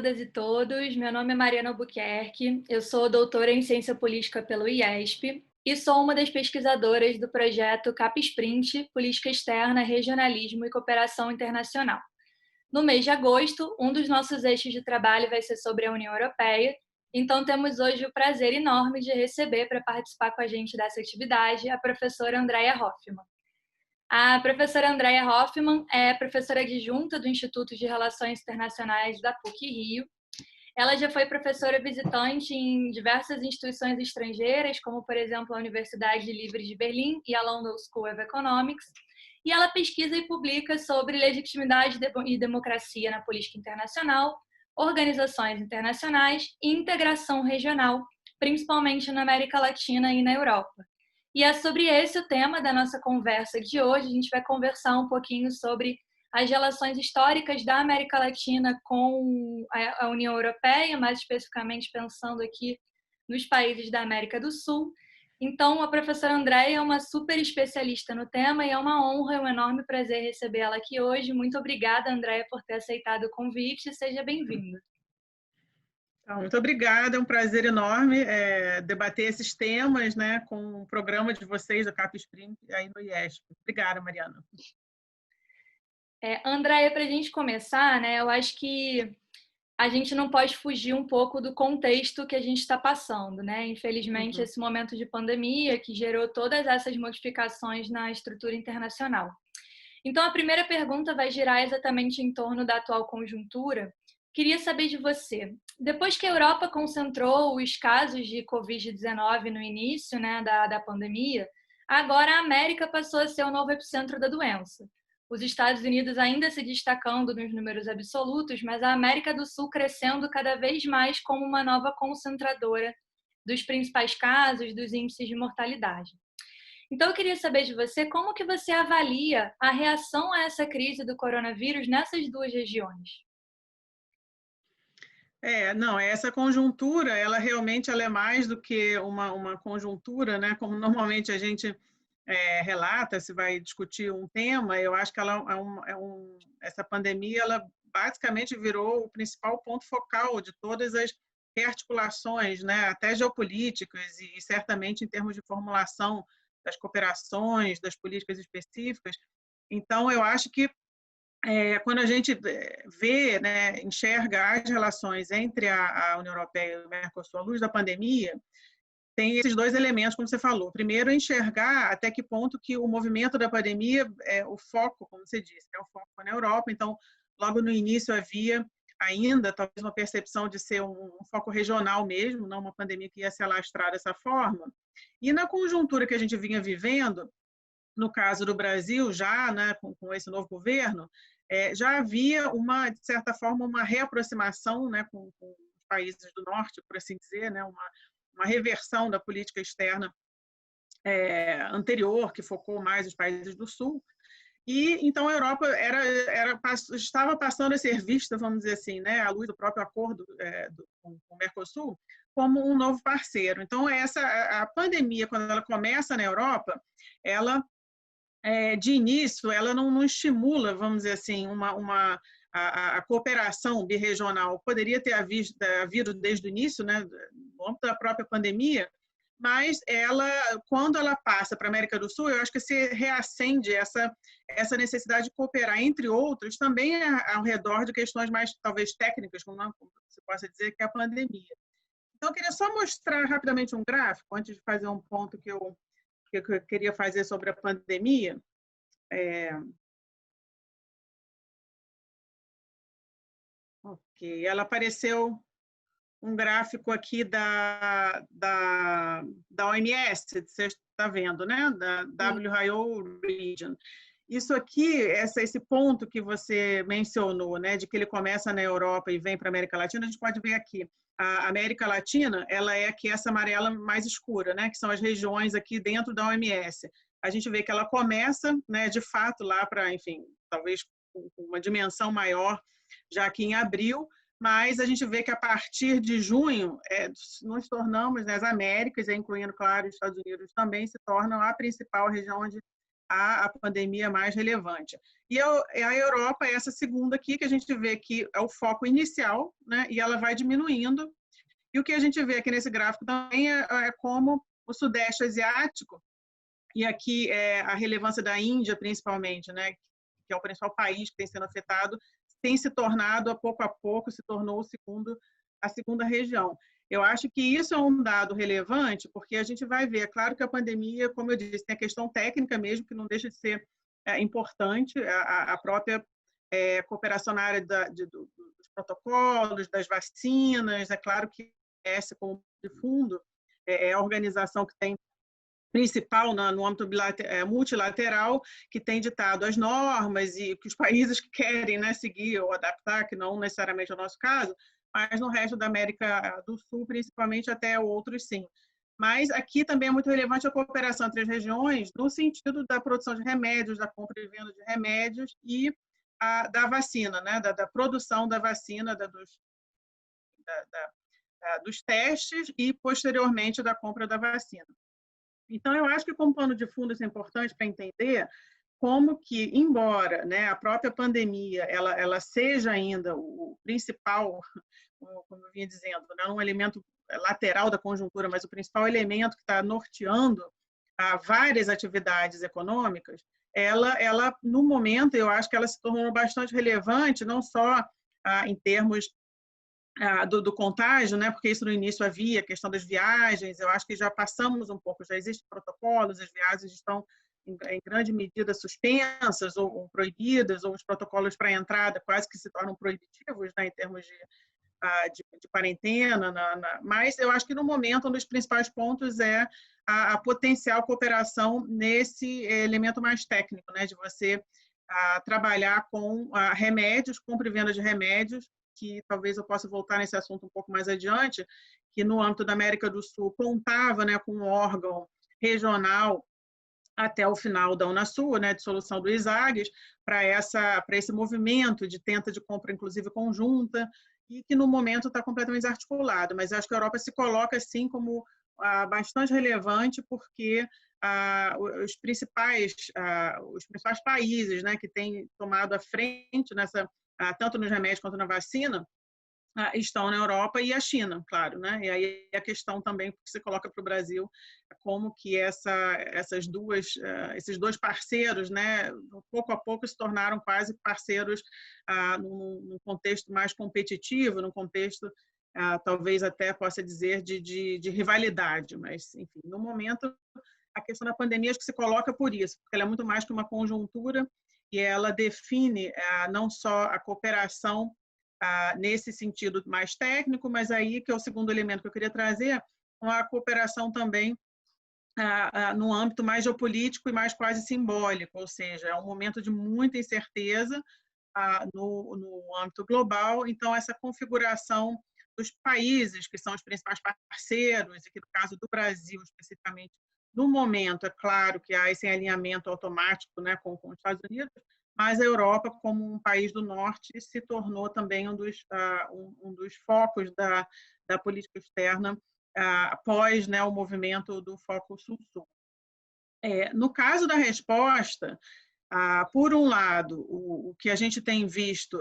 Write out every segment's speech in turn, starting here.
todas e todos. Meu nome é Mariana Albuquerque, eu sou doutora em Ciência Política pelo IESP e sou uma das pesquisadoras do projeto CapSprint, Política Externa, Regionalismo e Cooperação Internacional. No mês de agosto, um dos nossos eixos de trabalho vai ser sobre a União Europeia, então temos hoje o prazer enorme de receber para participar com a gente dessa atividade a professora Andrea Hoffmann. A professora Andrea Hoffmann é professora adjunta do Instituto de Relações Internacionais da PUC-Rio. Ela já foi professora visitante em diversas instituições estrangeiras, como, por exemplo, a Universidade Livre de Berlim e a London School of Economics, e ela pesquisa e publica sobre legitimidade e democracia na política internacional, organizações internacionais e integração regional, principalmente na América Latina e na Europa. E é sobre esse o tema da nossa conversa de hoje. A gente vai conversar um pouquinho sobre as relações históricas da América Latina com a União Europeia, mais especificamente pensando aqui nos países da América do Sul. Então, a professora Andrea é uma super especialista no tema e é uma honra e um enorme prazer recebê-la aqui hoje. Muito obrigada, Andrea, por ter aceitado o convite. Seja bem-vinda. Muito obrigada, é um prazer enorme debater esses temas, né, com o programa de vocês, do CapSprint, aí no IESP. Obrigada, Mariana. Andrea, para a gente começar, né, eu acho que a gente não pode fugir um pouco do contexto que a gente está passando, né? Infelizmente, esse momento de pandemia que gerou todas essas modificações na estrutura internacional. Então, a primeira pergunta vai girar exatamente em torno da atual conjuntura. Queria saber de você, depois que a Europa concentrou os casos de Covid-19 no início, né, da pandemia, agora a América passou a ser o novo epicentro da doença. Os Estados Unidos ainda se destacando nos números absolutos, mas a América do Sul crescendo cada vez mais como uma nova concentradora dos principais casos, dos índices de mortalidade. Então, eu queria saber de você como que você avalia a reação a essa crise do coronavírus nessas duas regiões. Essa conjuntura, ela realmente é mais do que uma conjuntura, né? Como normalmente a gente relata, se vai discutir um tema, eu acho que ela essa pandemia, ela basicamente virou o principal ponto focal de todas as rearticulações, né? Até geopolíticas e certamente em termos de formulação das cooperações, das políticas específicas. Então, eu acho que quando a gente vê, né, enxerga as relações entre a União Europeia e o Mercosul à luz da pandemia, tem esses dois elementos, como você falou. Primeiro, enxergar até que ponto que o movimento da pandemia, o foco, como você disse, o foco na Europa. Então, logo no início havia ainda talvez uma percepção de ser um foco regional mesmo, não uma pandemia que ia se alastrar dessa forma. E na conjuntura que a gente vinha vivendo, no caso do Brasil, já, né, com esse novo governo, já havia de certa forma, uma reaproximação, né, com os países do norte, por assim dizer, né, uma reversão da política externa anterior, que focou mais os países do sul. E então a Europa estava passando a ser vista, vamos dizer assim, né, à luz do próprio acordo com o Mercosul, como um novo parceiro. Então a pandemia, quando ela começa na Europa, ela de início, ela não estimula, vamos dizer assim, a cooperação birregional. Poderia ter havido desde o início, né, no âmbito da própria pandemia, mas quando ela passa para a América do Sul, eu acho que se reacende essa necessidade de cooperar, entre outros, também ao redor de questões mais, talvez, técnicas, como se possa dizer, que é a pandemia. Então, eu queria só mostrar rapidamente um gráfico, antes de fazer um ponto que eu queria fazer sobre a pandemia. Ok, ela apareceu um gráfico aqui da OMS, você está vendo, né? Da WHO Region. Isso aqui, esse ponto que você mencionou, né, de que ele começa na Europa e vem para a América Latina, a gente pode ver aqui. A América Latina, ela é aqui essa amarela mais escura, né, que são as regiões aqui dentro da OMS. A gente vê que ela começa, né, de fato, lá para, enfim, talvez com uma dimensão maior, já aqui em abril, mas a gente vê que a partir de junho, nos tornamos, né, as Américas, incluindo, claro, os Estados Unidos, também se tornam a principal região onde a pandemia mais relevante. E a Europa é essa segunda aqui, que a gente vê que é o foco inicial, né, e ela vai diminuindo. E o que a gente vê aqui nesse gráfico também é como o Sudeste Asiático, e aqui é a relevância da Índia, principalmente, né, que é o principal país que tem sendo afetado, tem se tornado, a pouco, se tornou a segunda região. Eu acho que isso é um dado relevante, porque a gente vai ver, é claro que a pandemia, como eu disse, tem a questão técnica mesmo, que não deixa de ser importante, a própria cooperação na área dos protocolos, das vacinas, é claro que essa, como de fundo, é a organização que tem principal no âmbito multilateral, que tem ditado as normas e que os países que querem, né, seguir ou adaptar, que não necessariamente é o nosso caso, mas no resto da América do Sul, principalmente, até outros sim. Mas aqui também é muito relevante a cooperação entre as regiões, no sentido da produção de remédios, da compra e venda de remédios e da vacina, né, da produção da vacina, dos testes e, posteriormente, da compra da vacina. Então, eu acho que, como pano de fundo, isso é importante para entender como que, embora, né, a própria pandemia ela seja ainda o principal, como eu vinha dizendo, não um elemento lateral da conjuntura, mas o principal elemento que está norteando várias atividades econômicas, ela, no momento, eu acho que ela se tornou bastante relevante, não só em termos do contágio, né? Porque isso no início havia a questão das viagens, eu acho que já passamos um pouco, já existem protocolos, as viagens estão em grande medida suspensas ou proibidas, ou os protocolos para entrada quase que se tornam proibitivos, né, em termos de quarentena, mas eu acho que no momento um dos principais pontos é a potencial cooperação nesse elemento mais técnico, né, de você trabalhar com remédios, compra e venda de remédios, que talvez eu possa voltar nesse assunto um pouco mais adiante, que no âmbito da América do Sul contava, né, com um órgão regional até o final da Unasul, né, de solução do ISAGES, para esse movimento de tenta de compra, inclusive conjunta, e que no momento está completamente desarticulado. Mas acho que a Europa se coloca assim como bastante relevante, porque os principais países, né, que têm tomado a frente tanto nos remédios quanto na vacina, estão na Europa e a China, claro, né? E aí a questão também que se coloca para o Brasil é como que esses dois parceiros, né, pouco a pouco se tornaram quase parceiros num contexto mais competitivo, num contexto talvez até possa dizer de rivalidade, mas enfim, no momento a questão da pandemia acho que se coloca por isso, porque ela é muito mais que uma conjuntura e ela define não só a cooperação nesse sentido mais técnico, mas aí que é o segundo elemento que eu queria trazer, uma cooperação também no âmbito mais geopolítico e mais quase simbólico, ou seja, é um momento de muita incerteza no âmbito global, então essa configuração dos países que são os principais parceiros, e que no caso do Brasil especificamente, no momento, é claro que há esse alinhamento automático, né, com os Estados Unidos, mas a Europa, como um país do norte, se tornou também um dos focos da política externa após, né, o movimento do foco sul-sul. No caso da resposta, por um lado, o que a gente tem visto,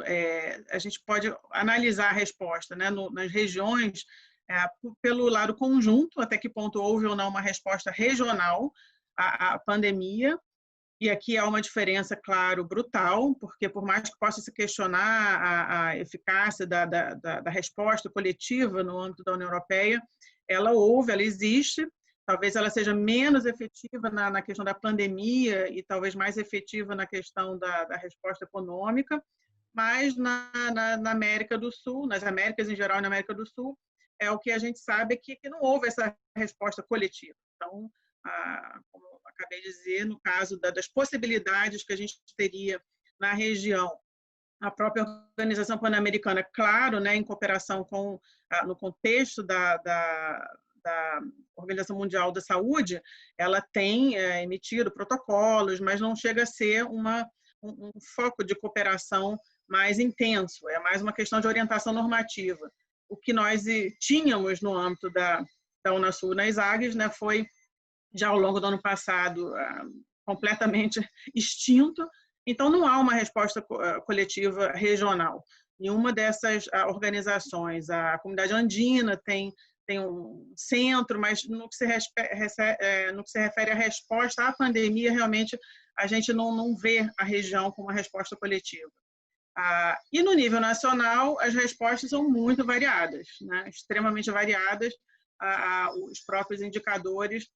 a gente pode analisar a resposta, né, nas regiões, pelo lado conjunto, até que ponto houve ou não uma resposta regional à pandemia. E aqui há uma diferença, claro, brutal, porque por mais que possa se questionar a eficácia da resposta coletiva no âmbito da União Europeia, ela existe, talvez ela seja menos efetiva na questão da pandemia e talvez mais efetiva na questão da resposta econômica, mas na América do Sul, nas Américas em geral e na América do Sul, o que a gente sabe é que não houve essa resposta coletiva. Então, como eu acabei de dizer, no caso das possibilidades que a gente teria na região, a própria Organização Pan-Americana, claro, né, em cooperação no contexto da Organização Mundial da Saúde, ela tem emitido protocolos, mas não chega a ser um foco de cooperação mais intenso, é mais uma questão de orientação normativa. O que nós tínhamos no âmbito da Unasul, na ISAGES, né, foi já ao longo do ano passado, completamente extinto. Então, não há uma resposta coletiva regional. Nenhuma dessas organizações, a Comunidade Andina tem um centro, mas no que se refere à resposta à pandemia, realmente a gente não vê a região com uma resposta coletiva. E no nível nacional, as respostas são muito variadas, né? Extremamente variadas. Os próprios indicadores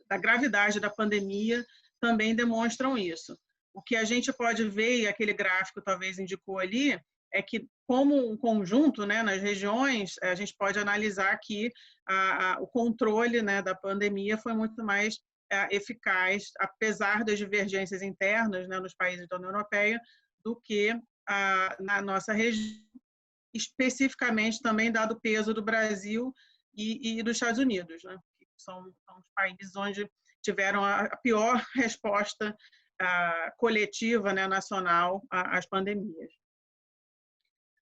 da gravidade da pandemia também demonstram isso. O que a gente pode ver, e aquele gráfico talvez indicou ali, é que, como um conjunto, né, nas regiões, a gente pode analisar que o controle, né, da pandemia foi muito mais eficaz, apesar das divergências internas, né, nos países da União Europeia, do que na nossa região, especificamente também dado o peso do Brasil e dos Estados Unidos, né, que são os países onde tiveram a pior resposta coletiva, né, nacional às pandemias.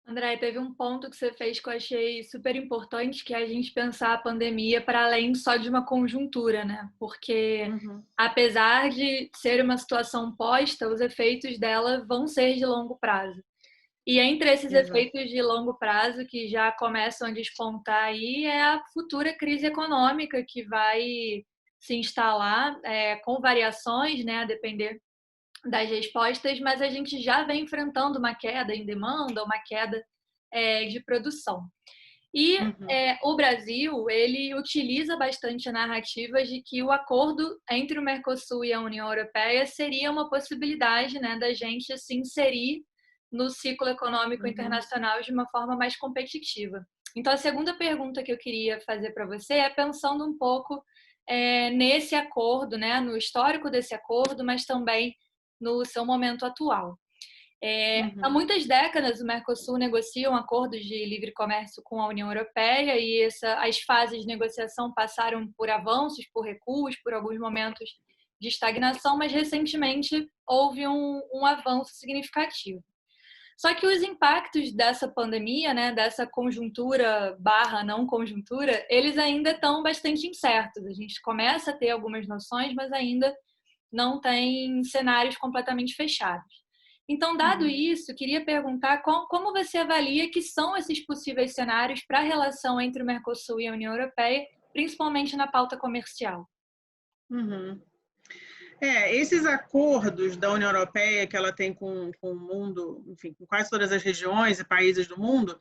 André, teve um ponto que você fez que eu achei super importante, que é a gente pensar a pandemia para além só de uma conjuntura, né? Porque, apesar de ser uma situação posta, os efeitos dela vão ser de longo prazo. E entre esses efeitos de longo prazo que já começam a despontar aí é a futura crise econômica que vai se instalar com variações, né, a depender das respostas, mas a gente já vem enfrentando uma queda em demanda, uma queda de produção. E o Brasil, ele utiliza bastante a narrativa de que o acordo entre o Mercosul e a União Europeia seria uma possibilidade, né, da gente se inserir no ciclo econômico internacional de uma forma mais competitiva. Então, a segunda pergunta que eu queria fazer para você é pensando um pouco nesse acordo, né, no histórico desse acordo, mas também no seu momento atual. Há muitas décadas, o Mercosul negocia um acordo de livre comércio com a União Europeia e as fases de negociação passaram por avanços, por recuos, por alguns momentos de estagnação, mas recentemente houve um avanço significativo. Só que os impactos dessa pandemia, né, dessa conjuntura barra não conjuntura, eles ainda estão bastante incertos. A gente começa a ter algumas noções, mas ainda não tem cenários completamente fechados. Então, dado isso, queria perguntar como você avalia que são esses possíveis cenários para a relação entre o Mercosul e a União Europeia, principalmente na pauta comercial. Esses acordos da União Europeia que ela tem com o mundo, enfim, com quase todas as regiões e países do mundo,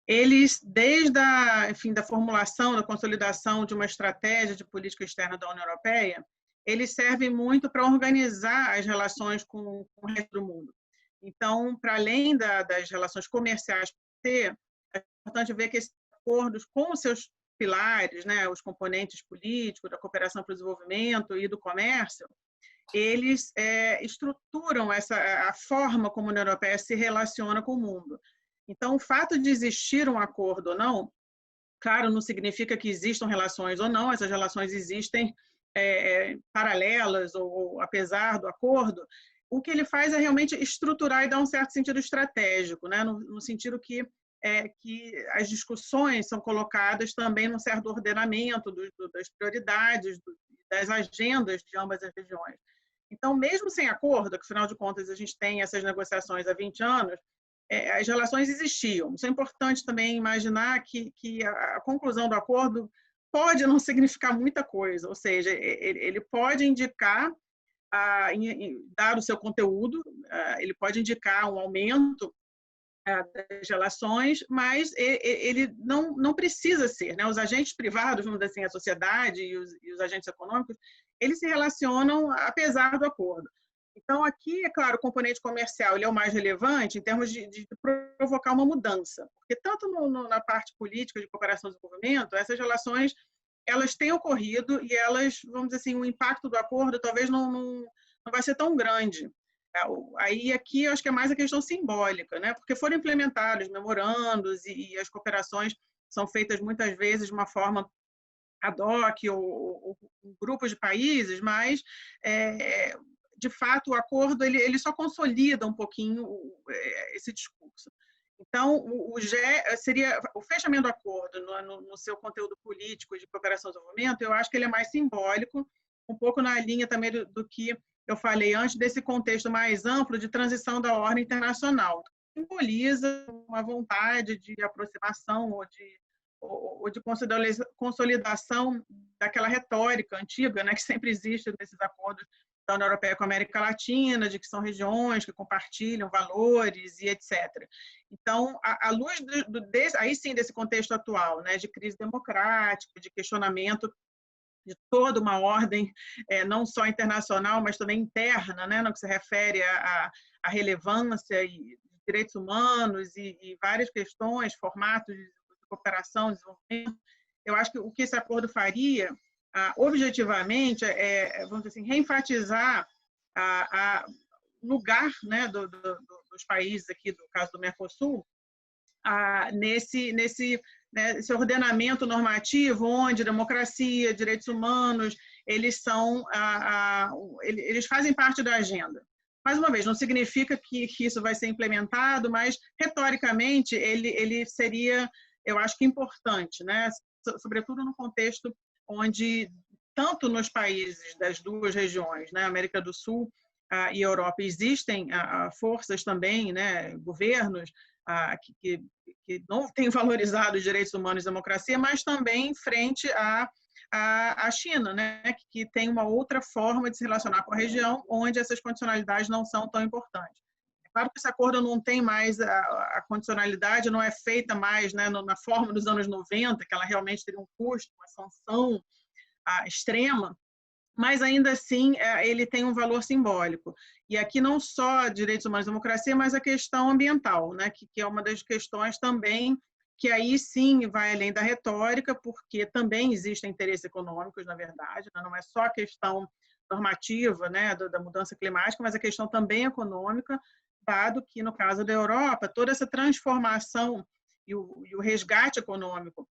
eles, desde da formulação, da consolidação de uma estratégia de política externa da União Europeia, eles servem muito para organizar as relações com o resto do mundo. Então, para além das relações comerciais, é importante ver que esses acordos com os seus pilares, né, os componentes políticos, da cooperação para o desenvolvimento e do comércio, eles estruturam a forma como a União Europeia se relaciona com o mundo. Então, o fato de existir um acordo ou não, claro, não significa que existam relações ou não, essas relações existem paralelas ou apesar do acordo. O que ele faz é realmente estruturar e dar um certo sentido estratégico, né? No sentido que as discussões são colocadas também num certo ordenamento das prioridades, das agendas de ambas as regiões. Então, mesmo sem acordo, que afinal de contas a gente tem essas negociações há 20 anos, as relações existiam. Isso é importante também imaginar que a conclusão do acordo pode não significar muita coisa, ou seja, ele pode indicar, dado o seu conteúdo, ele pode indicar um aumento das relações, mas ele não precisa ser, né? Os agentes privados, vamos dizer assim, a sociedade e os agentes econômicos, eles se relacionam apesar do acordo. Então, aqui, é claro, o componente comercial ele é o mais relevante em termos de provocar uma mudança, porque tanto na parte política de cooperação e desenvolvimento, essas relações elas têm ocorrido e elas, vamos dizer assim, o impacto do acordo talvez não vai ser tão grande. Aí aqui eu acho que é mais a questão simbólica, né? Porque foram implementados memorandos e as cooperações são feitas muitas vezes de uma forma ad hoc ou grupos de países, mas de fato o acordo ele só consolida um pouquinho esse discurso. Então, seria o fechamento do acordo no seu conteúdo político de cooperação e desenvolvimento, eu acho que ele é mais simbólico, um pouco na linha também do que eu falei antes, desse contexto mais amplo de transição da ordem internacional. Simboliza uma vontade de aproximação ou de consolidação daquela retórica antiga, né, que sempre existe nesses acordos da União Europeia com a América Latina, de que são regiões que compartilham valores e etc. Então, à luz aí sim desse contexto atual, né, de crise democrática, de questionamento de toda uma ordem, não só internacional, mas também interna, né, no que se refere à relevância e direitos humanos e várias questões, formatos de cooperação, desenvolvimento, eu acho que o que esse acordo faria, objetivamente, vamos dizer assim, reenfatizar o lugar, né, dos países aqui, do caso do Mercosul, nesse né, esse ordenamento normativo onde democracia, direitos humanos, eles fazem parte da agenda. Mais uma vez, não significa que isso vai ser implementado, mas retoricamente ele seria, eu acho que importante, né? Sobretudo no contexto onde tanto nos países das duas regiões, né, América do Sul e Europa, existem forças também, né, governos que não têm valorizado os direitos humanos e democracia, mas também frente à China, né, que tem uma outra forma de se relacionar com a região, onde essas condicionalidades não são tão importantes. É claro que esse acordo não tem mais, a condicionalidade não é feita mais, né, na forma dos anos 90, que ela realmente teria um custo, uma sanção extrema, mas ainda assim ele tem um valor simbólico. E aqui não só direitos humanos e democracia, mas a questão ambiental, né, que é uma das questões também que aí sim vai além da retórica, porque também existem interesses econômicos, na verdade, né, não é só a questão normativa, né, da mudança climática, mas a questão também econômica, dado que, no caso da Europa, toda essa transformação e o resgate econômico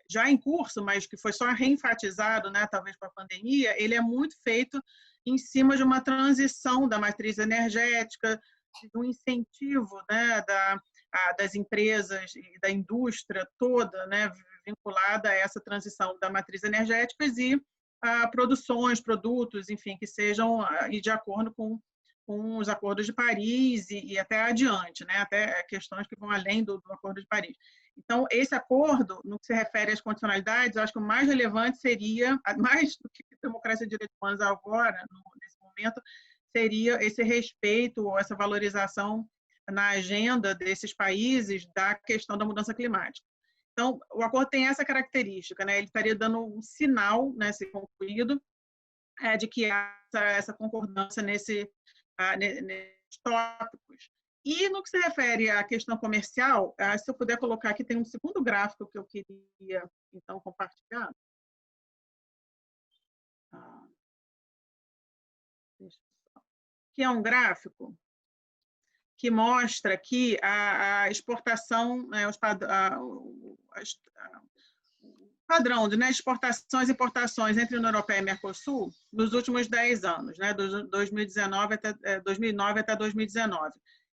já em curso, mas que foi só reenfatizado, né, talvez com a pandemia, ele é muito feito em cima de uma transição da matriz energética, de um incentivo, né, das empresas e da indústria toda, né, vinculada a essa transição da matriz energética e produções, produtos, enfim, que sejam de acordo com os acordos de Paris e até adiante, né, até questões que vão além do Acordo de Paris. Então, esse acordo, no que se refere às condicionalidades, eu acho que o mais relevante seria, mais do que democracia e direitos humanos agora, nesse momento, seria esse respeito ou essa valorização na agenda desses países da questão da mudança climática. Então, o acordo tem essa característica, né? Ele estaria dando um sinal, né, se concluído, de que há essa concordância nesses tópicos. E no que se refere à questão comercial, se eu puder colocar aqui, tem um segundo gráfico que eu queria, então, compartilhar. Que é um gráfico que mostra aqui a exportação, né, o padrão de, né, exportações e importações entre a União Europeia e Mercosul nos últimos 10 anos, né, 2009 até 2019.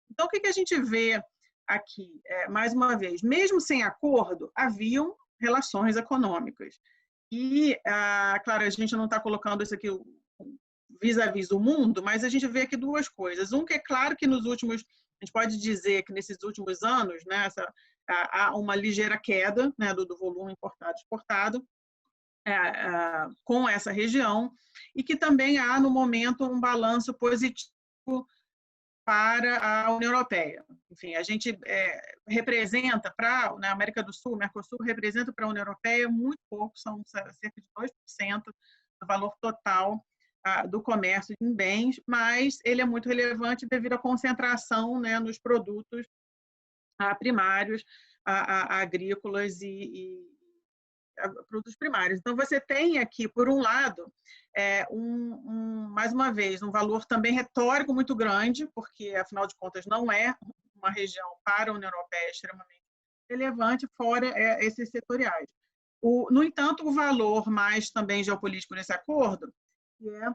Então, o que a gente vê aqui? Mais uma vez, mesmo sem acordo, haviam relações econômicas. E, claro, a gente não está colocando isso aqui vis-à-vis do mundo, mas a gente vê aqui duas coisas. Que é claro que nos últimos, a gente pode dizer que nesses últimos anos, né, há uma ligeira queda, né, do volume importado e exportado com essa região, e que também há, no momento, um balanço positivo para a União Europeia. Enfim, a gente representa para a América do Sul, o Mercosul representa para a União Europeia muito pouco, são cerca de 2% do valor total do comércio em bens, mas ele é muito relevante devido à concentração, né, nos produtos primários, agrícolas e produtos primários. Então, você tem aqui, por um lado, mais uma vez, um valor também retórico muito grande, porque, afinal de contas, não é uma região para a União Europeia extremamente relevante, fora esses setoriais. No entanto, o valor mais também geopolítico nesse acordo, que é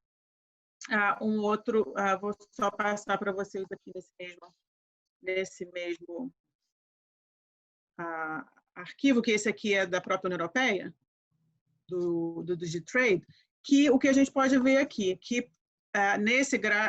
um outro, vou só passar para vocês aqui nesse mesmo nesse mesmo arquivo, que esse aqui é da própria União Europeia, do DigiTrade, que o que a gente pode ver aqui, que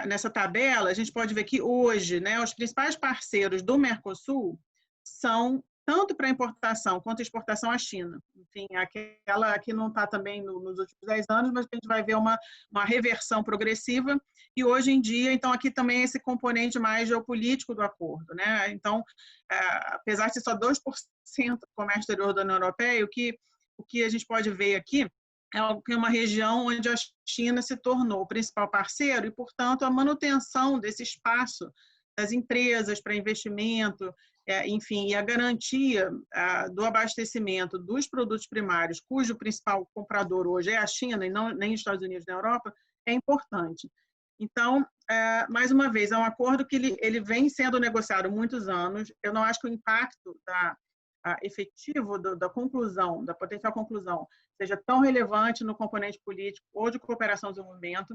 nessa tabela, a gente pode ver que hoje, né, os principais parceiros do Mercosul são tanto para importação quanto exportação à China. Enfim, aquela que não está também nos últimos 10 anos, mas a gente vai ver uma reversão progressiva, e hoje em dia, então, aqui também esse componente mais geopolítico do acordo, né? Então, apesar de ser só 2% do comércio exterior da União Europeia, o que a gente pode ver aqui é uma região onde a China se tornou o principal parceiro e, portanto, a manutenção desse espaço das empresas para investimento, enfim, e a garantia do abastecimento dos produtos primários, cujo principal comprador hoje é a China e não nem os Estados Unidos na Europa, é importante. Então, mais uma vez, é um acordo que ele vem sendo negociado há muitos anos. Eu não acho que o impacto efetivo da conclusão, da potencial conclusão, seja tão relevante no componente político ou de cooperação e desenvolvimento.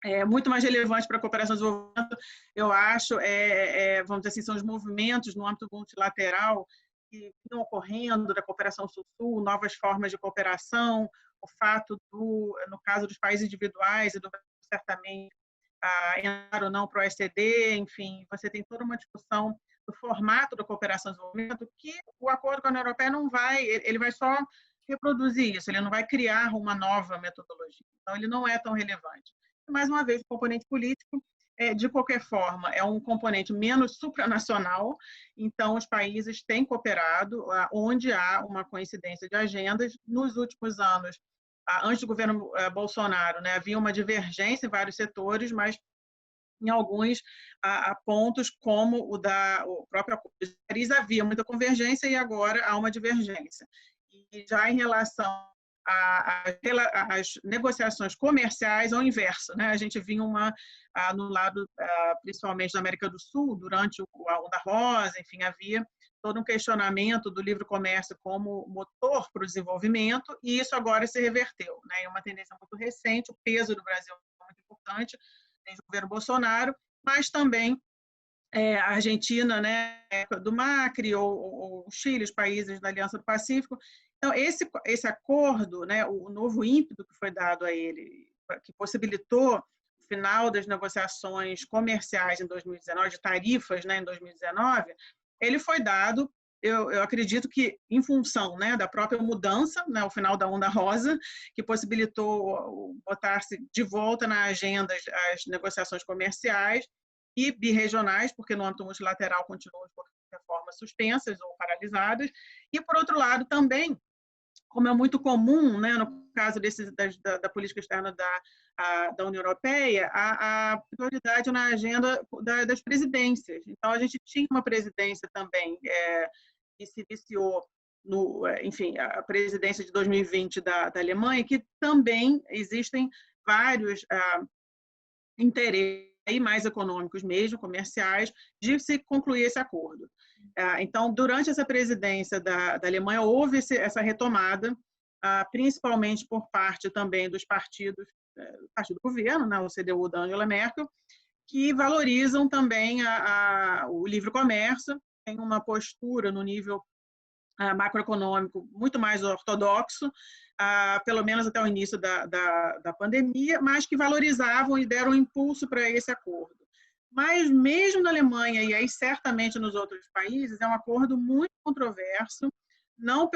É muito mais relevante para a cooperação e desenvolvimento, eu acho, vamos dizer assim, são os movimentos no âmbito multilateral que estão ocorrendo da cooperação sul-sul, novas formas de cooperação, o fato no caso dos países individuais e do certamente entrar ou não para o OECD, enfim, você tem toda uma discussão do formato da cooperação e desenvolvimento que o acordo com a União Europeia não vai, ele vai só reproduzir isso, ele não vai criar uma nova metodologia. Então, ele não é tão relevante. E, mais uma vez, o componente político, de qualquer forma, é um componente menos supranacional, então os países têm cooperado onde há uma coincidência de agendas. Nos últimos anos, antes do governo Bolsonaro, né, havia uma divergência em vários setores, mas em alguns pontos, como o próprio Acordo de Paris, havia muita convergência e agora há uma divergência. E já em relação às negociações comerciais, ao inverso, né? A gente vinha no lado, principalmente da América do Sul, durante a Onda Rosa, enfim, havia todo um questionamento do livre comércio como motor para o desenvolvimento, e isso agora se reverteu, né? É uma tendência muito recente, o peso do Brasil é muito importante, desde o governo Bolsonaro, mas também a Argentina, né, do Macri, ou o Chile, os países da Aliança do Pacífico. Então, esse acordo, né, o novo ímpeto que foi dado a ele, que possibilitou o final das negociações comerciais em 2019, de tarifas, né, em 2019, ele foi dado, eu acredito que em função, né, da própria mudança, né, o final da Onda Rosa, que possibilitou botar-se de volta na agenda as negociações comerciais e birregionais, porque no âmbito multilateral continuam de qualquer forma suspensas ou paralisadas, e, por outro lado, também, como é muito comum, né, no caso da política externa da União Europeia, a prioridade na agenda das presidências. Então, a gente tinha uma presidência também que se iniciou enfim, a presidência de 2020 da Alemanha, que também existem vários interesses mais econômicos mesmo, comerciais, de se concluir esse acordo. Então, durante essa presidência da Alemanha, houve essa retomada, principalmente por parte também dos partidos, do partido do governo, né, o CDU da Angela Merkel, que valorizam também o livre comércio, tem uma postura no nível macroeconômico muito mais ortodoxo, pelo menos até o início da pandemia, mas que valorizavam e deram impulso para esse acordo. Mas mesmo na Alemanha, e aí certamente nos outros países, é um acordo muito controverso, não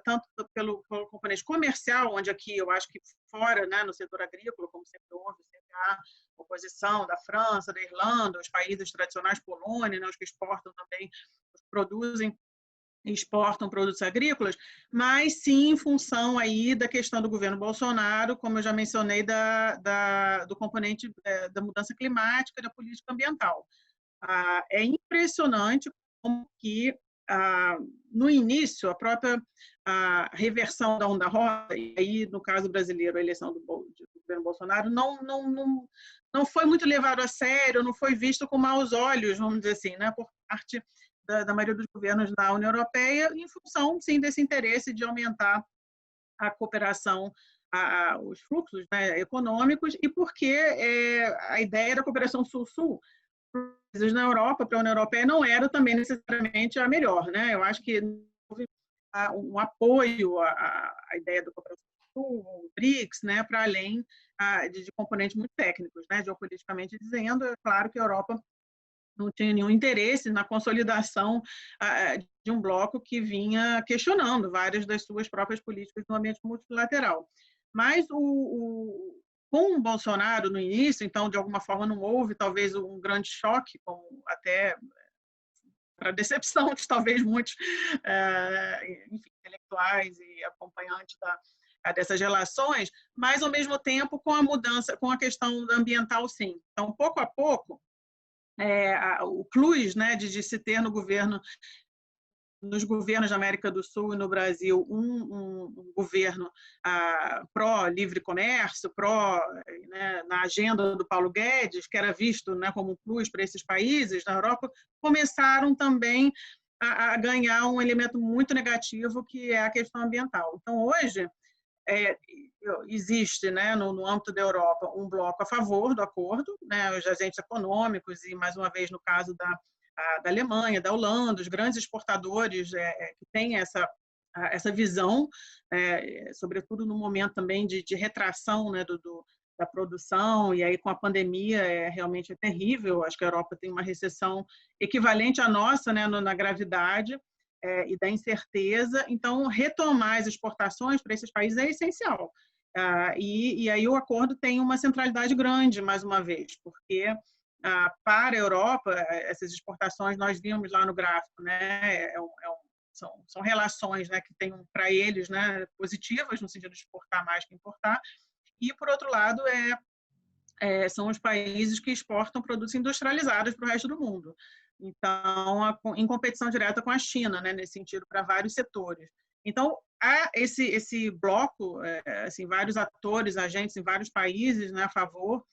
tanto pelo componente comercial, onde aqui eu acho que fora, né, no setor agrícola, como sempre houve, sempre há oposição da França, da Irlanda, os países tradicionais, Polônia, né, os que exportam também, produzem exportam produtos agrícolas, mas sim em função aí da questão do governo Bolsonaro, como eu já mencionei, do componente da mudança climática e da política ambiental. É impressionante como que, no início, a própria reversão da Onda Rosa, e aí, no caso brasileiro, a eleição do governo Bolsonaro, não foi muito levado a sério, não foi visto com maus olhos, vamos dizer assim, né, por parte da maioria dos governos da União Europeia, em função, sim, desse interesse de aumentar a cooperação, os fluxos, né, econômicos, e porque a ideia da cooperação Sul-Sul, por na Europa, para a União Europeia, não era também necessariamente a melhor, né? Eu acho que houve um apoio à ideia do cooperação sul, o BRICS, né, para além de componentes muito técnicos, né, geopoliticamente dizendo. É claro que a Europa não tinha nenhum interesse na consolidação de um bloco que vinha questionando várias das suas próprias políticas no ambiente multilateral. Mas com o Bolsonaro no início, então, de alguma forma, não houve talvez um grande choque, como até para decepção de talvez muitos enfim, intelectuais e acompanhantes dessas relações, mas, ao mesmo tempo, com a mudança, com a questão ambiental, sim. Então, pouco a pouco, o plus, né, de se ter no governo, nos governos da América do Sul e no Brasil, um governo pró-livre comércio, né, na agenda do Paulo Guedes, que era visto, né, como um plus para esses países na Europa, começaram também a ganhar um elemento muito negativo, que é a questão ambiental. Então, hoje, existe, né, no âmbito da Europa, um bloco a favor do acordo, né, os agentes econômicos e, mais uma vez, no caso da Alemanha, da Holanda, os grandes exportadores que têm essa visão, sobretudo no momento também de retração, né, da produção, e aí com a pandemia realmente é terrível. Acho que a Europa tem uma recessão equivalente à nossa, né, na gravidade, e da incerteza. Então, retomar as exportações para esses países é essencial. E aí o acordo tem uma centralidade grande, mais uma vez, porque para a Europa, essas exportações, nós vimos lá no gráfico, né, são relações, né, que têm para eles, né, positivas, no sentido de exportar mais que importar, e, por outro lado, são os países que exportam produtos industrializados para o resto do mundo. Então, em competição direta com a China, né, nesse sentido, para vários setores. Então, há esse bloco, assim, vários atores, agentes em vários países, né, a favor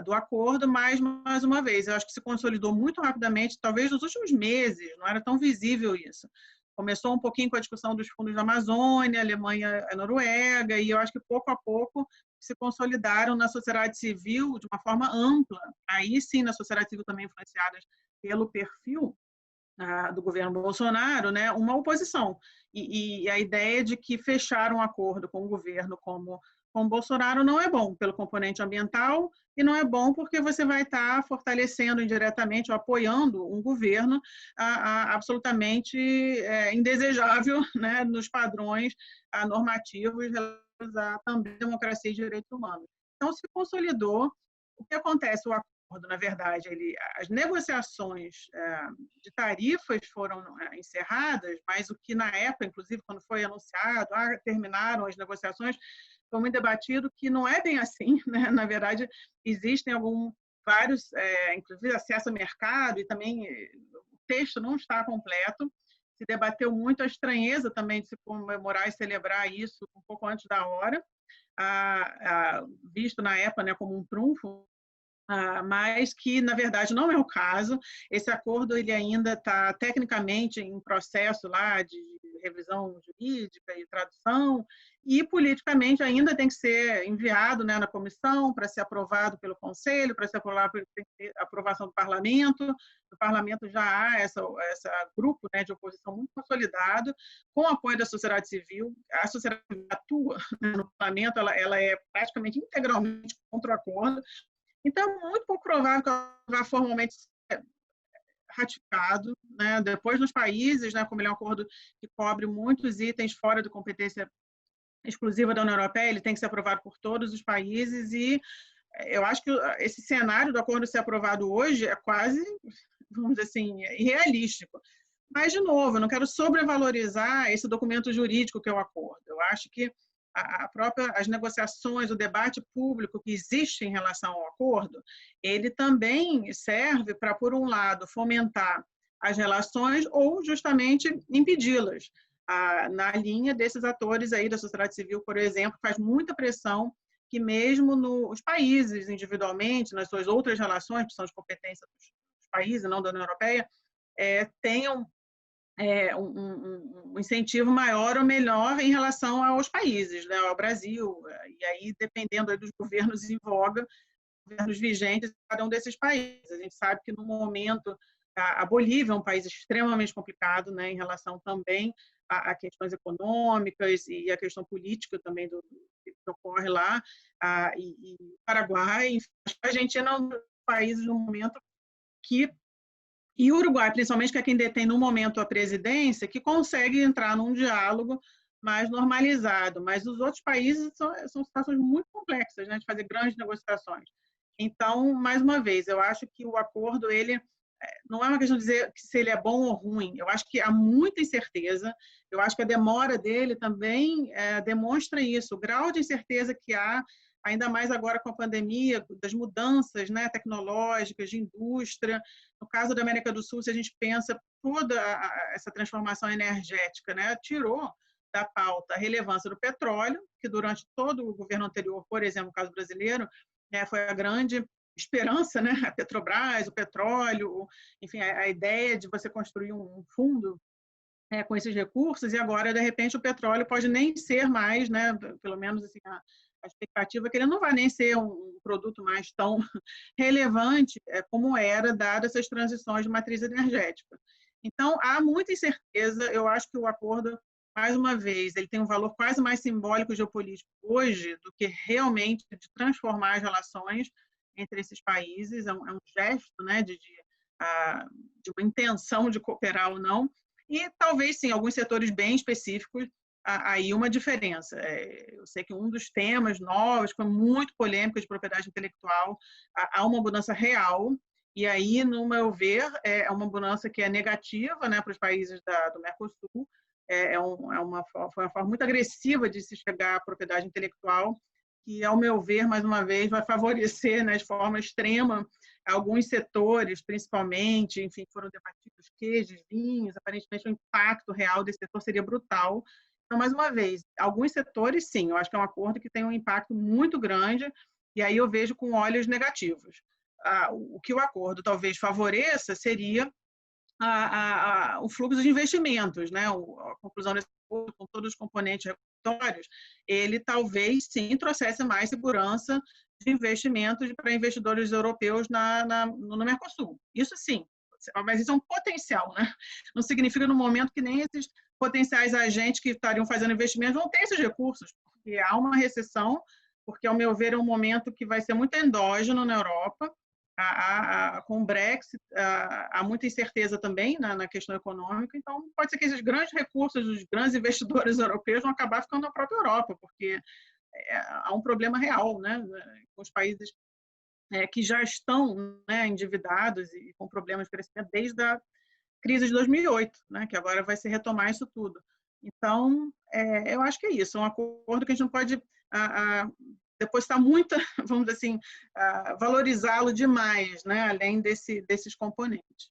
do acordo, mas, mais uma vez, eu acho que se consolidou muito rapidamente, talvez nos últimos meses, não era tão visível isso. Começou um pouquinho com a discussão dos fundos da Amazônia, Alemanha e Noruega, e eu acho que pouco a pouco se consolidaram na sociedade civil de uma forma ampla. Aí sim, na sociedade civil também influenciadas pelo perfil do governo Bolsonaro, né, uma oposição. E a ideia de que fechar um acordo com o governo como Bolsonaro não é bom pelo componente ambiental, e não é bom porque você vai estar fortalecendo indiretamente ou apoiando um governo absolutamente indesejável, né, nos padrões normativos relativos a também democracia e direitos humanos. Então, se consolidou. O que acontece? O acordo, na verdade, as negociações de tarifas foram encerradas, mas o que na época, inclusive, quando foi anunciado, terminaram as negociações, foi muito debatido que não é bem assim, né? Na verdade, existem vários, inclusive acesso ao mercado, e também o texto não está completo. Se debateu muito a estranheza também de se comemorar e celebrar isso um pouco antes da hora, visto na época, né, como um trunfo, mas que, na verdade, não é o caso. Esse acordo ele ainda está tecnicamente em processo lá de revisão jurídica e tradução, e politicamente ainda tem que ser enviado, né, na comissão para ser aprovado pelo Conselho, para ser aprovado, tem que ter aprovação do Parlamento. No Parlamento já há esse grupo, né, de oposição muito consolidado, com o apoio da sociedade civil. A sociedade civil atua, né, no Parlamento, ela é praticamente integralmente contra o acordo. Então, é muito pouco provável que ela vá formalmente ser ratificado, né? Depois, nos países, né, como ele é um acordo que cobre muitos itens fora da competência exclusiva da União Europeia, ele tem que ser aprovado por todos os países, e eu acho que esse cenário do acordo ser aprovado hoje é quase, vamos dizer assim, irrealístico. Mas, de novo, eu não quero sobrevalorizar esse documento jurídico que é o acordo. Eu acho que as negociações, o debate público que existe em relação ao acordo, ele também serve para, por um lado, fomentar as relações ou justamente impedi-las, na linha desses atores aí da sociedade civil, por exemplo, faz muita pressão que mesmo nos países individualmente, nas suas outras relações, que são as competências dos países, não da União Europeia, tenham um incentivo maior ou melhor em relação aos países, né, ao Brasil. E aí, dependendo aí dos governos em voga, governos vigentes em cada um desses países. A gente sabe que, no momento, a Bolívia é um país extremamente complicado, né, em relação também a questões econômicas e a questão política também do que ocorre lá, e o Paraguai, enfim, a Argentina é um dos países, no momento, que e o Uruguai, principalmente, que é quem detém no momento a presidência, que consegue entrar num diálogo mais normalizado. Mas os outros países são situações muito complexas, né, de fazer grandes negociações. Então, mais uma vez, eu acho que o acordo, ele não é uma questão de dizer se ele é bom ou ruim. Eu acho que há muita incerteza. Eu acho que a demora dele também demonstra isso, o grau de incerteza que há, ainda mais agora com a pandemia, das mudanças, né, tecnológicas, de indústria. No caso da América do Sul, se a gente pensa toda essa transformação energética, né, tirou da pauta a relevância do petróleo, que durante todo o governo anterior, por exemplo, no caso brasileiro, foi a grande esperança, né? A Petrobras, o petróleo, enfim, a ideia de você construir um fundo com esses recursos, e agora, de repente, o petróleo pode nem ser mais, né? Pelo menos assim, a expectativa é que ele não vai nem ser um produto mais tão relevante como era, dadas essas transições de matriz energética. Então, há muita incerteza. Eu acho que o acordo, mais uma vez, ele tem um valor quase mais simbólico geopolítico hoje do que realmente de transformar as relações entre esses países. É um gesto, né, de uma intenção de cooperar ou não. E talvez, sim, alguns setores bem específicos, aí uma diferença. Eu sei que um dos temas novos, que foi muito polêmico, de propriedade intelectual, há uma mudança real, e aí, no meu ver, é uma mudança que é negativa, né, para os países do Mercosul. Foi uma forma muito agressiva de se chegar à propriedade intelectual, que, ao meu ver, mais uma vez, vai favorecer, né, de forma extrema alguns setores, principalmente, enfim, foram debatidos queijos, vinhos, aparentemente o impacto real desse setor seria brutal. Então, mais uma vez, alguns setores, sim, eu acho que é um acordo que tem um impacto muito grande, e aí eu vejo com olhos negativos. O que o acordo talvez favoreça seria o fluxo de investimentos, né? A conclusão desse acordo, com todos os componentes regulatórios, ele talvez sim trouxesse mais segurança de investimentos para investidores europeus no Mercosul. Isso sim, mas isso é um potencial, né? Não significa no momento que nem esses potenciais agentes que estariam fazendo investimentos vão ter esses recursos, porque há uma recessão, porque, ao meu ver, é um momento que vai ser muito endógeno na Europa. Com o Brexit, há muita incerteza também na questão econômica, então pode ser que esses grandes recursos dos grandes investidores europeus vão acabar ficando na própria Europa, porque há um problema real, né, com os países que já estão, né, endividados e com problemas de crescimento desde a crise de 2008, né, que agora vai se retomar isso tudo. Então, eu acho que é isso, é um acordo que a gente não pode depositar muita, vamos dizer assim, valorizá-lo demais, né, além desses componentes.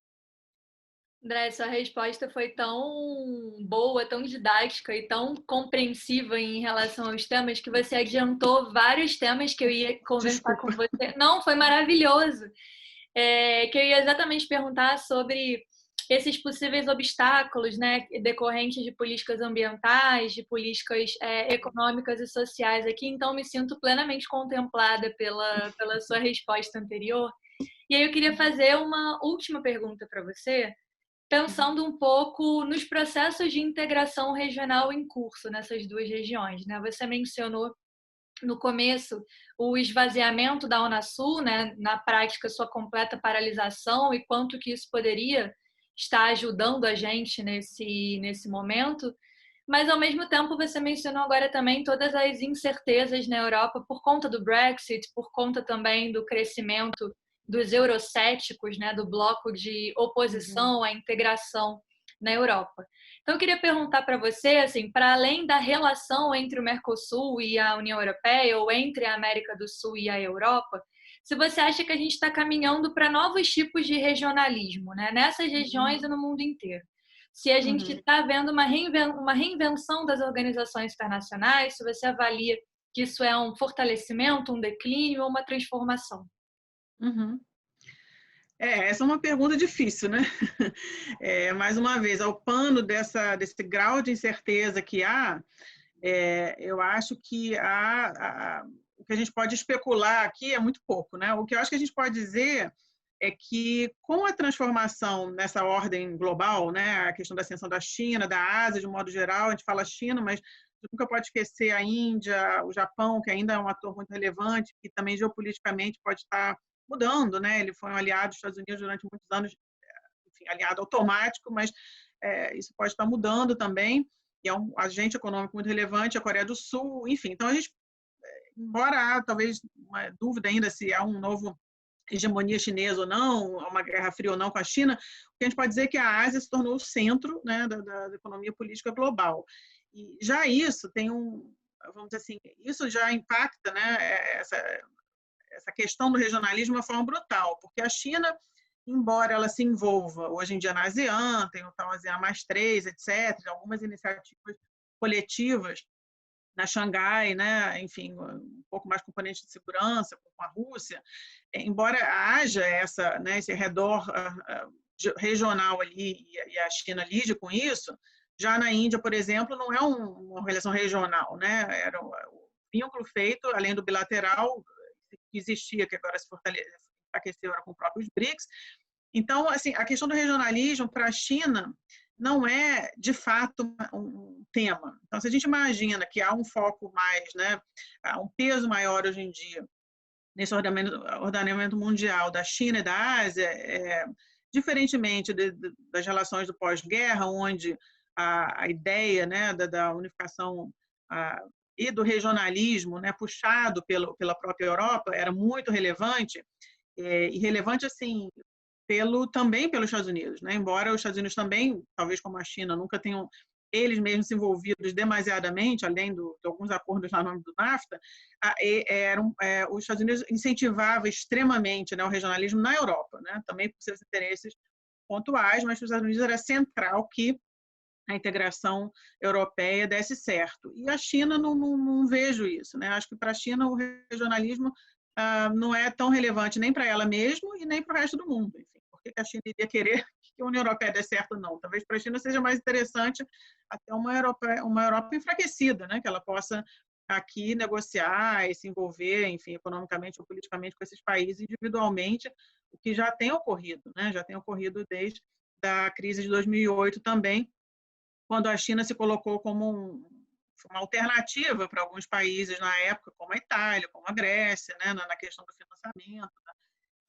André, sua resposta foi tão boa, tão didática e tão compreensiva em relação aos temas que você adiantou vários temas que eu ia conversar com você. Não, foi maravilhoso. Que eu ia exatamente perguntar sobre esses possíveis obstáculos, né, decorrentes de políticas ambientais, de políticas econômicas e sociais aqui. Então, me sinto plenamente contemplada pela sua resposta anterior. E aí eu queria fazer uma última pergunta para você, pensando um pouco nos processos de integração regional em curso nessas duas regiões, né? Você mencionou no começo o esvaziamento da Unasul, né? Na prática, sua completa paralisação, e quanto que isso poderia estar ajudando a gente nesse momento. Mas, ao mesmo tempo, você mencionou agora também todas as incertezas na Europa por conta do Brexit, por conta também do crescimento dos eurocéticos, né, do bloco de oposição à integração na Europa. Então, eu queria perguntar para você, assim, para além da relação entre o Mercosul e a União Europeia, ou entre a América do Sul e a Europa, se você acha que a gente está caminhando para novos tipos de regionalismo, né, nessas regiões e no mundo inteiro. Se a gente está vendo uma reinvenção das organizações internacionais, se você avalia que isso é um fortalecimento, um declínio ou uma transformação. Essa é uma pergunta difícil, né? Mais uma vez, ao pano desse grau de incerteza que há, eu acho que o que a gente pode especular aqui é muito pouco, né? O que eu acho que a gente pode dizer é que, com a transformação nessa ordem global, né, a questão da ascensão da China, da Ásia, de um modo geral, a gente fala China, mas nunca pode esquecer a Índia, o Japão, que ainda é um ator muito relevante, que também geopoliticamente pode estar mudando, né? Ele foi um aliado dos Estados Unidos durante muitos anos, enfim, aliado automático, mas isso pode estar mudando também, e é um agente econômico muito relevante, a Coreia do Sul, enfim. Então, a gente, embora há talvez uma dúvida ainda se há um novo hegemonia chinesa ou não, uma guerra fria ou não com a China, o que a gente pode dizer é que a Ásia se tornou o centro, né, da economia política global. E já isso tem vamos dizer assim, isso já impacta, né, essa questão do regionalismo de uma forma brutal, porque a China, embora ela se envolva hoje em dia na ASEAN, tem o tal ASEAN +3, etc., algumas iniciativas coletivas na Xangai, né, enfim, um pouco mais componente de segurança com a Rússia, embora haja esse redor regional ali e a China lide com isso, já na Índia, por exemplo, não é uma relação regional, né? Era o vínculo feito, além do bilateral, que existia, que agora se enfraqueceu com os próprios BRICS. Então, assim, a questão do regionalismo para a China não é, de fato, um tema. Então, se a gente imagina que há um foco mais, né, há um peso maior hoje em dia nesse ordenamento mundial da China e da Ásia, diferentemente das relações do pós-guerra, onde a ideia, né, da unificação e do regionalismo, né, puxado pela própria Europa, era muito relevante, e relevante assim também pelos Estados Unidos, né? Embora os Estados Unidos também, talvez como a China, nunca tenham eles mesmos se envolvidos demasiadamente, além de alguns acordos lá no âmbito do NAFTA, os Estados Unidos incentivavam extremamente, né, o regionalismo na Europa, né? Também por seus interesses pontuais, mas para os Estados Unidos era central que a integração europeia desse certo. E a China, não vejo isso, né? Acho que para a China o regionalismo não é tão relevante nem para ela mesma e nem para o resto do mundo. Enfim, por que a China iria querer que a União Europeia dê certo? Não. Talvez para a China seja mais interessante até uma Europa enfraquecida, né? Que ela possa aqui negociar e se envolver, enfim, economicamente ou politicamente com esses países individualmente, o que já tem ocorrido, né? Já tem ocorrido desde a crise de 2008 também, quando a China se colocou como uma alternativa para alguns países na época, como a Itália, como a Grécia, né, na questão do financiamento.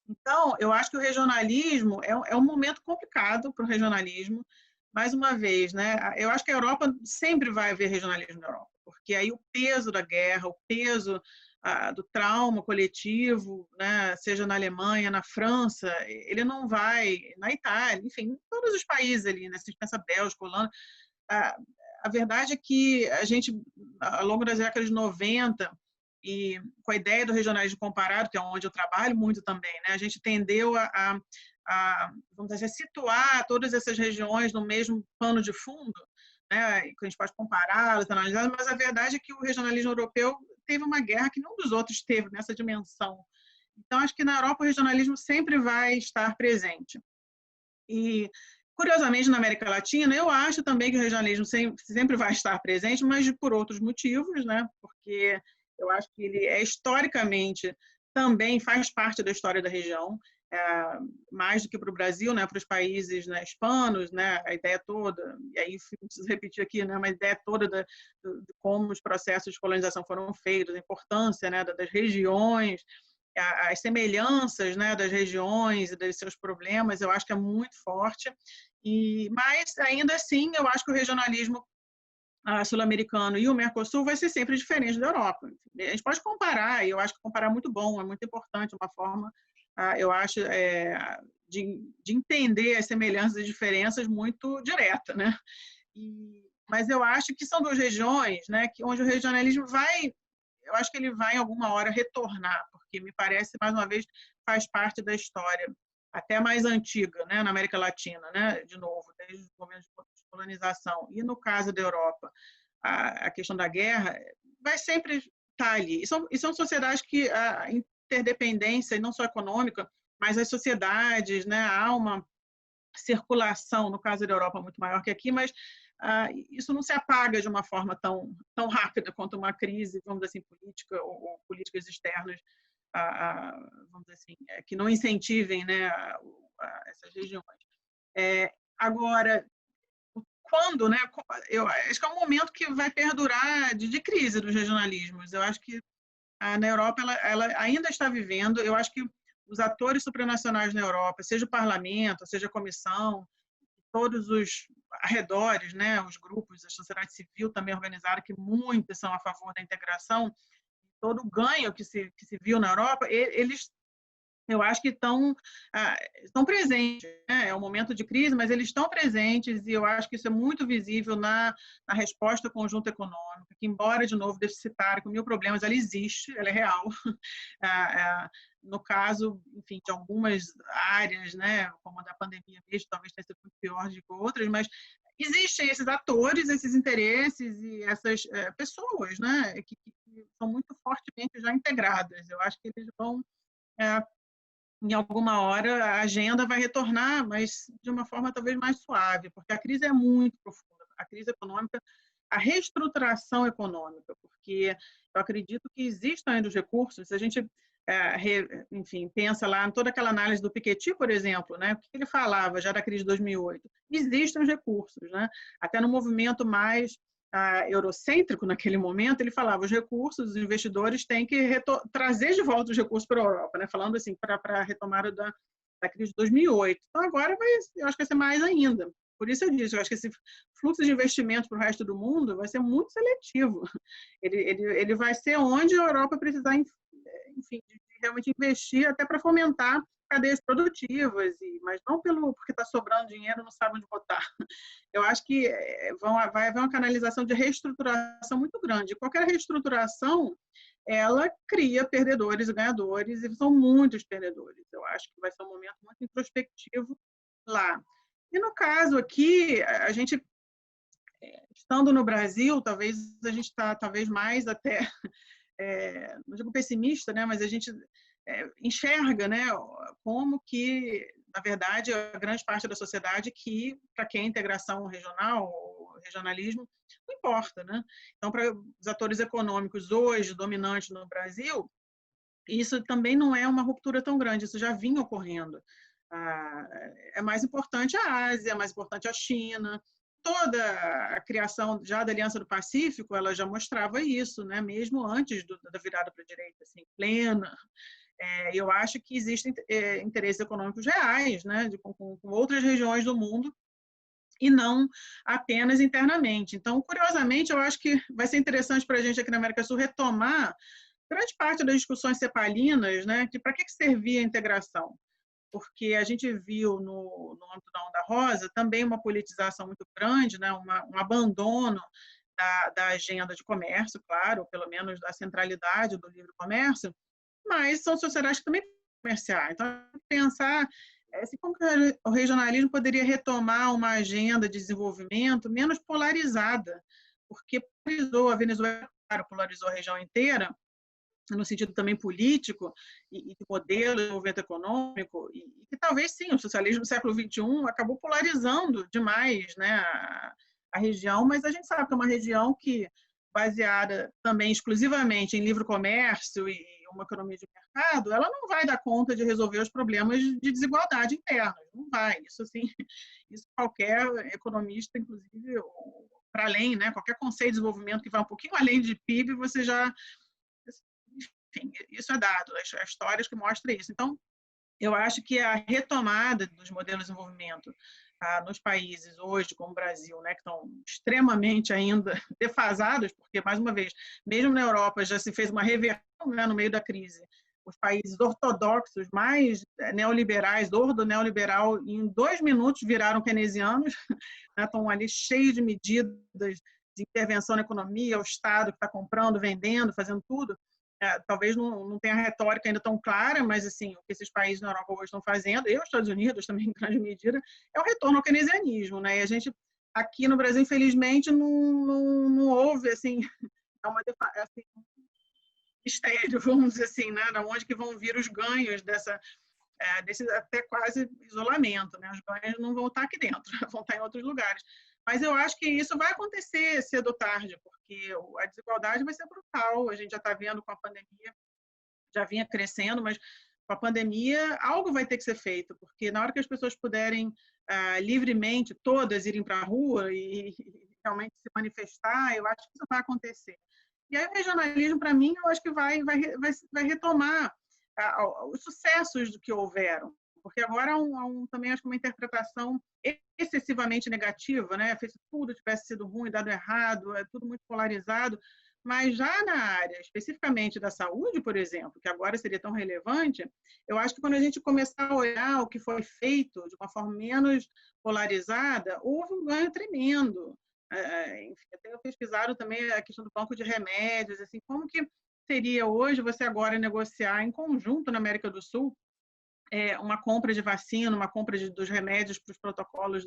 Então, eu acho que o regionalismo é um momento complicado para o regionalismo. Mais uma vez, né, eu acho que a Europa sempre vai haver regionalismo na Europa, porque aí o peso da guerra, o peso do trauma coletivo, né, seja na Alemanha, na França, ele não vai, na Itália, enfim, todos os países ali, né, se a gente pensa Bélgica, Holanda, a verdade é que a gente, ao longo das décadas de 90, e com a ideia do regionalismo comparado, que é onde eu trabalho muito também, né, a gente tendeu vamos dizer, situar todas essas regiões no mesmo pano de fundo, né, que a gente pode compará-las, analisar, mas a verdade é que o regionalismo europeu teve uma guerra que nenhum dos outros teve nessa dimensão. Então, acho que na Europa o regionalismo sempre vai estar presente. E, curiosamente, na América Latina, eu acho também que o regionalismo sempre vai estar presente, mas por outros motivos, né? Porque eu acho que ele historicamente também faz parte da história da região, mais do que para o Brasil, né? Para os países, né, hispanos, né? A ideia toda, e aí preciso repetir aqui, né? Uma ideia toda de como os processos de colonização foram feitos, a importância, né, das regiões, as semelhanças, né, das regiões e dos seus problemas, eu acho que é muito forte. Mas, ainda assim, eu acho que o regionalismo sul-americano e o Mercosul vai ser sempre diferente da Europa. A gente pode comparar, e eu acho que comparar é muito bom, é muito importante, uma forma, eu acho, de entender as semelhanças e diferenças muito direta, né? Mas eu acho que são duas regiões, né, onde o regionalismo eu acho que ele vai em alguma hora retornar, porque me parece, mais uma vez, faz parte da história até mais antiga, né, na América Latina, né, de novo, desde os momentos de colonização. E no caso da Europa, a questão da guerra vai sempre estar ali. E são sociedades que a interdependência, e não só econômica, mas as sociedades, né, há uma circulação, no caso da Europa, muito maior que aqui, mas isso não se apaga de uma forma tão rápida quanto uma crise, vamos dizer assim, política ou políticas externas, vamos dizer assim, que não incentivem, né, essas regiões. Agora, quando, né, eu acho que é um momento que vai perdurar de crise dos regionalismos. Eu acho que na Europa ela ainda está vivendo. Eu acho que os atores supranacionais na Europa, seja o parlamento, seja a comissão, todos os arredores, né, os grupos, a sociedade civil também organizada, que muitos são a favor da integração, todo o ganho que se viu na Europa, eles, eu acho que estão presentes, né? É um momento de crise, mas eles estão presentes, e eu acho que isso é muito visível na resposta conjunta econômica, que, embora, de novo, deficitária, com 1000 problemas, ela existe, ela é real. No caso, enfim, de algumas áreas, né, como a da pandemia mesmo, talvez tenha sido muito pior do que outras, mas existem esses atores, esses interesses e essas pessoas, né, que são muito fortemente já integradas. Eu acho que eles vão em alguma hora a agenda vai retornar, mas de uma forma talvez mais suave, porque a crise é muito profunda, a crise econômica, a reestruturação econômica, porque eu acredito que existam ainda os recursos. Se a gente, enfim, pensa lá em toda aquela análise do Piketty, por exemplo, né, o que ele falava já da crise de 2008, existem os recursos, né, até no movimento mais eurocêntrico naquele momento, ele falava os recursos, os investidores têm que trazer de volta os recursos para a Europa, né? Falando assim, para a retomada da crise de 2008. Então, agora eu acho que vai ser mais ainda. Por isso eu disse, eu acho que esse fluxo de investimentos para o resto do mundo vai ser muito seletivo. Ele vai ser onde a Europa precisar, enfim, de realmente investir até para fomentar cadeias produtivas, mas não porque está sobrando dinheiro, não sabe onde botar. Eu acho que vai haver uma canalização de reestruturação muito grande. Qualquer reestruturação, ela cria perdedores e ganhadores, e são muitos perdedores. Eu acho que vai ser um momento muito introspectivo lá. E no caso aqui, a gente, estando no Brasil, talvez a gente está talvez mais até, não digo pessimista, né, mas a gente enxerga, né, como que, na verdade, a grande parte da sociedade que, para quem a integração regional, o regionalismo, não importa, né? Então, para os atores econômicos hoje dominantes no Brasil, isso também não é uma ruptura tão grande, isso já vinha ocorrendo. É mais importante a Ásia, é mais importante a China. Toda a criação já da Aliança do Pacífico, ela já mostrava isso, né? Mesmo antes da virada para a direita, assim, plena. Eu acho que existem interesses econômicos reais, né, com outras regiões do mundo, e não apenas internamente. Então, curiosamente, eu acho que vai ser interessante para a gente aqui na América do Sul retomar grande parte das discussões cepalinas, né, que para que servia a integração? Porque a gente viu no âmbito da Onda Rosa também uma politização muito grande, né, um abandono da agenda de comércio, claro, pelo menos da centralidade do livre comércio, mas são sociedades que também comerciais. Então, pensar assim, como o regionalismo poderia retomar uma agenda de desenvolvimento menos polarizada, porque polarizou a Venezuela, polarizou a região inteira, no sentido também político e de modelo de desenvolvimento econômico, e que talvez, sim, o socialismo do século XXI acabou polarizando demais, né, a região, mas a gente sabe que é uma região que, baseada também exclusivamente em livre comércio e uma economia de mercado, ela não vai dar conta de resolver os problemas de desigualdade interna, não vai. Isso, assim, isso qualquer economista, inclusive, para além, né, qualquer conceito de desenvolvimento que vá um pouquinho além de PIB, você já, enfim, isso é dado, há histórias que mostram isso. Então, eu acho que a retomada dos modelos de desenvolvimento nos países hoje, como o Brasil, né, que estão extremamente ainda defasados, porque, mais uma vez, mesmo na Europa já se fez uma reversão, né, no meio da crise. Os países ortodoxos, mais neoliberais, ordo-neoliberal, em 2 minutos viraram keynesianos, né, estão ali cheios de medidas de intervenção na economia, o Estado que está comprando, vendendo, fazendo tudo. Talvez não tenha a retórica ainda tão clara, mas assim, o que esses países na Europa hoje estão fazendo, e os Estados Unidos também, em grande medida, é o retorno ao keynesianismo, né? E a gente, aqui no Brasil, infelizmente, não houve, assim, assim, um mistério, vamos dizer assim, né? De onde que vão vir os ganhos desse até quase isolamento, né? Os ganhos não vão estar aqui dentro, vão estar em outros lugares. Mas eu acho que isso vai acontecer cedo ou tarde, porque a desigualdade vai ser brutal. A gente já está vendo com a pandemia, já vinha crescendo, mas com a pandemia algo vai ter que ser feito, porque na hora que as pessoas puderem livremente todas irem para a rua e realmente se manifestar, eu acho que isso vai acontecer. E aí o regionalismo, para mim, eu acho que vai retomar os sucessos do que houveram, porque agora também acho que uma interpretação excessivamente negativa, né? Se tudo tivesse sido ruim, dado errado, é tudo muito polarizado, mas já na área especificamente da saúde, por exemplo, que agora seria tão relevante, eu acho que quando a gente começar a olhar o que foi feito de uma forma menos polarizada, houve um ganho tremendo. Enfim, eu tenho pesquisado também a questão do banco de remédios, assim, como que seria hoje você agora negociar em conjunto na América do Sul uma compra de vacina, uma compra dos remédios para os protocolos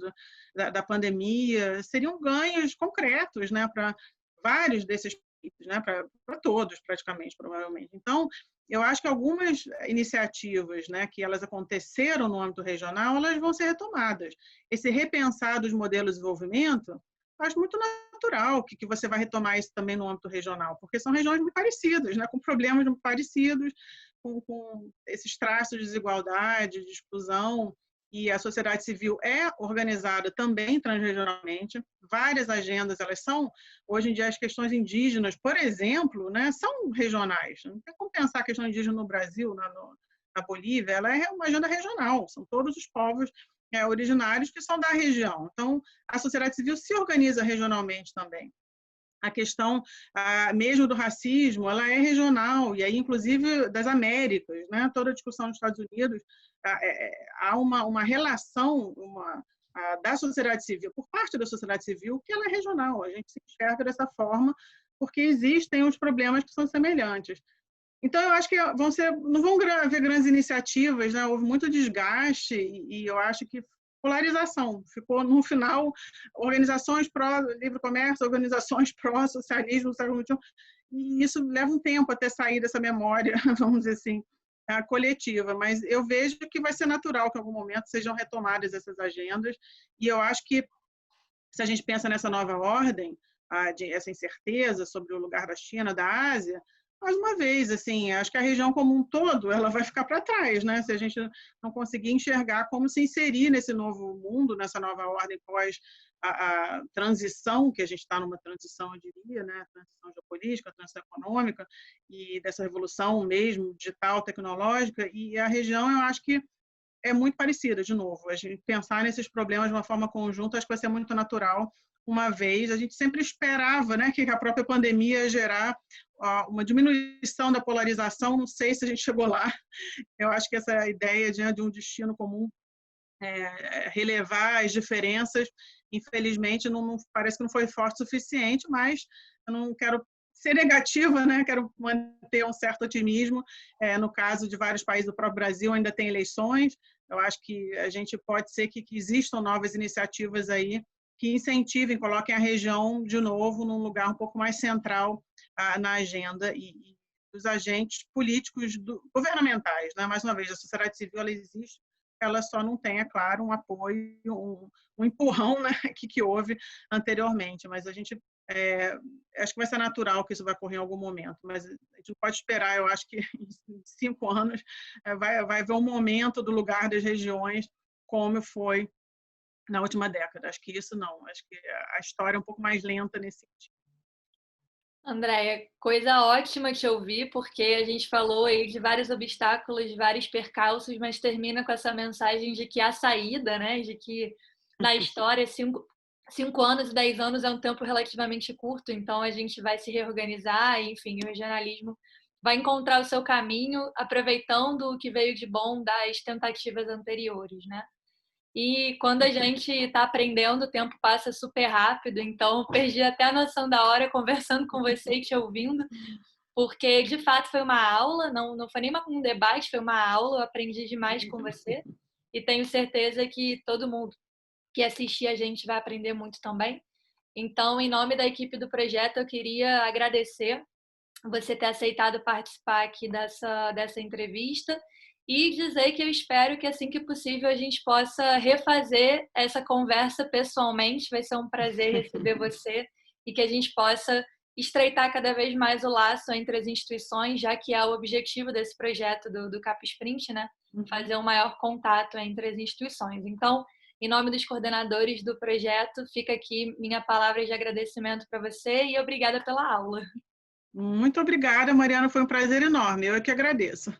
da pandemia, seriam ganhos concretos, né, para vários desses países, né, para todos praticamente, provavelmente. Então, eu acho que algumas iniciativas, né, que elas aconteceram no âmbito regional, elas vão ser retomadas. Esse repensar dos modelos de desenvolvimento, acho muito natural que você vai retomar isso também no âmbito regional, porque são regiões muito parecidas, né, com problemas muito parecidos, com esses traços de desigualdade, de exclusão, e a sociedade civil é organizada também transregionalmente. Várias agendas, elas são, hoje em dia, as questões indígenas, por exemplo, né, são regionais. Não tem como pensar a questão indígena no Brasil, na Bolívia, ela é uma agenda regional, são todos os povos originários que são da região. Então, a sociedade civil se organiza regionalmente também. A questão mesmo do racismo, ela é regional, e aí, inclusive, das Américas, né? Toda a discussão nos Estados Unidos, há uma relação da sociedade civil, por parte da sociedade civil, que ela é regional, a gente se enxerga dessa forma, porque existem os problemas que são semelhantes. Então, eu acho que não vão haver grandes iniciativas, né? Houve muito desgaste e eu acho que polarização. Ficou, no final, organizações pró-livre comércio, organizações pró-socialismo, e isso leva um tempo até sair dessa memória, vamos dizer assim, coletiva. Mas eu vejo que vai ser natural que, em algum momento, sejam retomadas essas agendas, e eu acho que, se a gente pensa nessa nova ordem, essa incerteza sobre o lugar da China, da Ásia, mais uma vez, assim, acho que a região como um todo ela vai ficar para trás, né? Se a gente não conseguir enxergar como se inserir nesse novo mundo, nessa nova ordem pós a transição, que a gente está numa transição, eu diria, né? Transição geopolítica, transição econômica e dessa revolução mesmo digital, tecnológica, e a região eu acho que é muito parecida, de novo. A gente pensar nesses problemas de uma forma conjunta, acho que vai ser muito natural. Uma vez, a gente sempre esperava, né, que a própria pandemia ia gerar uma diminuição da polarização, não sei se a gente chegou lá. Eu acho que essa ideia de um destino comum, relevar as diferenças, infelizmente, não parece que não foi forte o suficiente, mas eu não quero ser negativa, né? Quero manter um certo otimismo. No caso de vários países do próprio Brasil, ainda tem eleições. Eu acho que a gente pode ser que existam novas iniciativas aí que incentivem, coloquem a região de novo num lugar um pouco mais central na agenda e os agentes políticos governamentais, né? Mais uma vez, a sociedade civil ela existe, ela só não tem, é claro, um apoio, um empurrão, né, que houve anteriormente, mas a gente acho que vai ser natural que isso vai ocorrer em algum momento, mas a gente não pode esperar, eu acho que em 5 anos vai haver um momento do lugar das regiões como foi na última década. Acho que isso não, acho que a história é um pouco mais lenta nesse sentido. Andréia, coisa ótima te ouvir, porque a gente falou aí de vários obstáculos, de vários percalços, mas termina com essa mensagem de que há saída, né? De que na história 5 anos e 10 anos é um tempo relativamente curto, então a gente vai se reorganizar, e, enfim, o regionalismo vai encontrar o seu caminho, aproveitando o que veio de bom das tentativas anteriores, né? E quando a gente está aprendendo, o tempo passa super rápido, então perdi até a noção da hora conversando com você e te ouvindo, porque de fato foi uma aula, não foi nem um debate, foi uma aula, eu aprendi demais com você e tenho certeza que todo mundo que assistir a gente vai aprender muito também. Então, em nome da equipe do projeto, eu queria agradecer você ter aceitado participar aqui dessa entrevista e dizer que eu espero que assim que possível a gente possa refazer essa conversa pessoalmente. Vai ser um prazer receber você e que a gente possa estreitar cada vez mais o laço entre as instituições, já que é o objetivo desse projeto do Capsprint, né? Uhum. Fazer um maior contato entre as instituições. Então, em nome dos coordenadores do projeto, fica aqui minha palavra de agradecimento para você e obrigada pela aula. Muito obrigada, Mariana, foi um prazer enorme. Eu é que agradeço.